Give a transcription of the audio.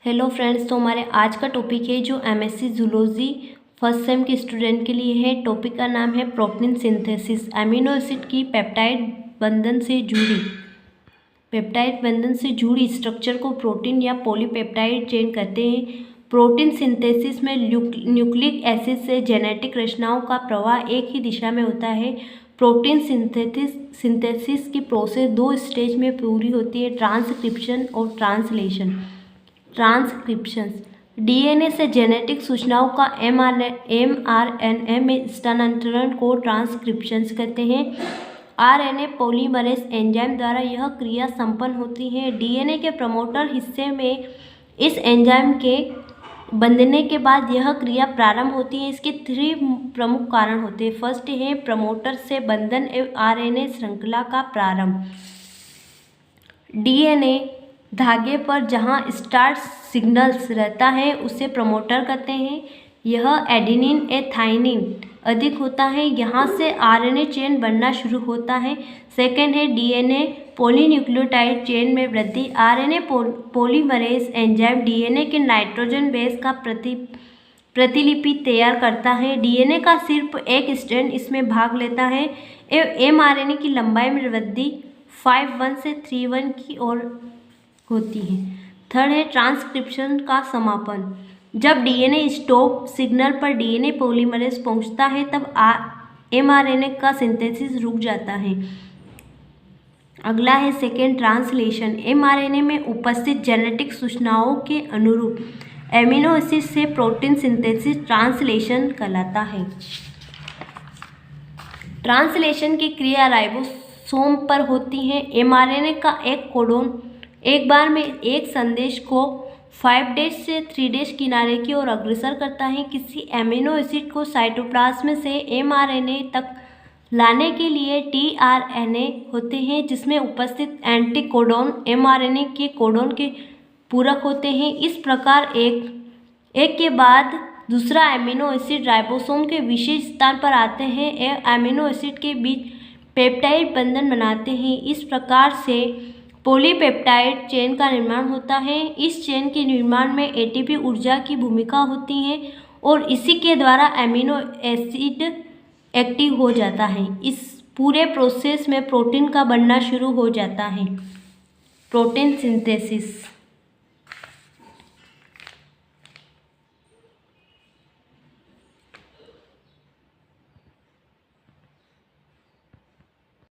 Hello friends, तो हमारे आज का टॉपिक है जो एमएससी जूलॉजी फर्स्ट सेम के स्टूडेंट के लिए है। टॉपिक का नाम है प्रोटीन सिंथेसिस। अमीनो एसिड की पेप्टाइड बंधन से जुड़ी स्ट्रक्चर को प्रोटीन या पॉलीपेप्टाइड चेन कहते हैं। प्रोटीन सिंथेसिस में न्यूक्लिक एसिड से जेनेटिक रचनाओं का प्रवाह एक ही दिशा में होता है। प्रोटीन सिंथेसिस की प्रोसेस दो स्टेज में पूरी होती है, ट्रांसक्रिप्शन और ट्रांसक्रिप्शन। डीएनए से जेनेटिक सूचनाओं का एमआरएनए में स्थानांतरण को ट्रांसक्रिप्शन कहते हैं। आरएनए पॉलीमरेज एंजाइम द्वारा यह क्रिया संपन्न होती है। डीएनए के प्रमोटर हिस्से में इस एंजाइम के बंधने के बाद यह क्रिया प्रारंभ होती है। इसके 3 प्रमुख कारण होते हैं। फर्स्ट है प्रमोटर से बंधन एवं आरएनए श्रृंखला का प्रारंभ। डीएनए धागे पर जहां स्टार्ट सिग्नल्स रहता है उसे प्रमोटर कहते हैं। यह एडेनिन ए थाइमिन अधिक होता है, यहाँ से आरएनए चेन बनना शुरू होता है। सेकेंड है डीएनए पॉलीन्यूक्लियोटाइड चेन में वृद्धि। आरएनए पॉलीमरेज एंजाइम डीएनए के नाइट्रोजन बेस का प्रतिलिपि तैयार करता है। डीएनए का सिर्फ एक स्ट्रैंड इसमें भाग लेता है। एमआरएनए की लंबाई में वृद्धि 5-1 से 3-1 की ओर होती है। थर्ड है ट्रांसक्रिप्शन का समापन। जब डीएनए स्टॉप सिग्नल पर डीएनए पॉलीमरेज पहुंचता है तब एमआरएनए का सिंथेसिस रुक जाता है। अगला है सेकेंड ट्रांसलेशन। एमआरएनए में उपस्थित जेनेटिक सूचनाओं के अनुरूप एमिनो एसिड से प्रोटीन सिंथेसिस ट्रांसलेशन कहलाता है। ट्रांसलेशन की क्रिया राइबोसोम पर होती है। एमआरएनए का एक कोडोन एक बार में एक संदेश को 5' से 3' किनारे की ओर अग्रसर करता है। किसी एमिनो एसिड को साइटोप्लाज्म से एमआरएनए तक लाने के लिए टीआरएनए होते हैं, जिसमें उपस्थित एंटीकोडॉन एमआरएनए के कोडॉन के पूरक होते हैं। इस प्रकार एक के बाद दूसरा एमिनो एसिड राइबोसोम के विशेष स्थान पर आते हैं। एमिनो एसिड के बीच पेप्टाइड बंधन बनाते हैं। इस प्रकार से पॉलीपेप्टाइड चेन का निर्माण होता है। इस चेन के निर्माण में एटीपी ऊर्जा की भूमिका होती है और इसी के द्वारा एमिनो एसिड एक्टिव हो जाता है। इस पूरे प्रोसेस में प्रोटीन का बनना शुरू हो जाता है। Protein synthesis.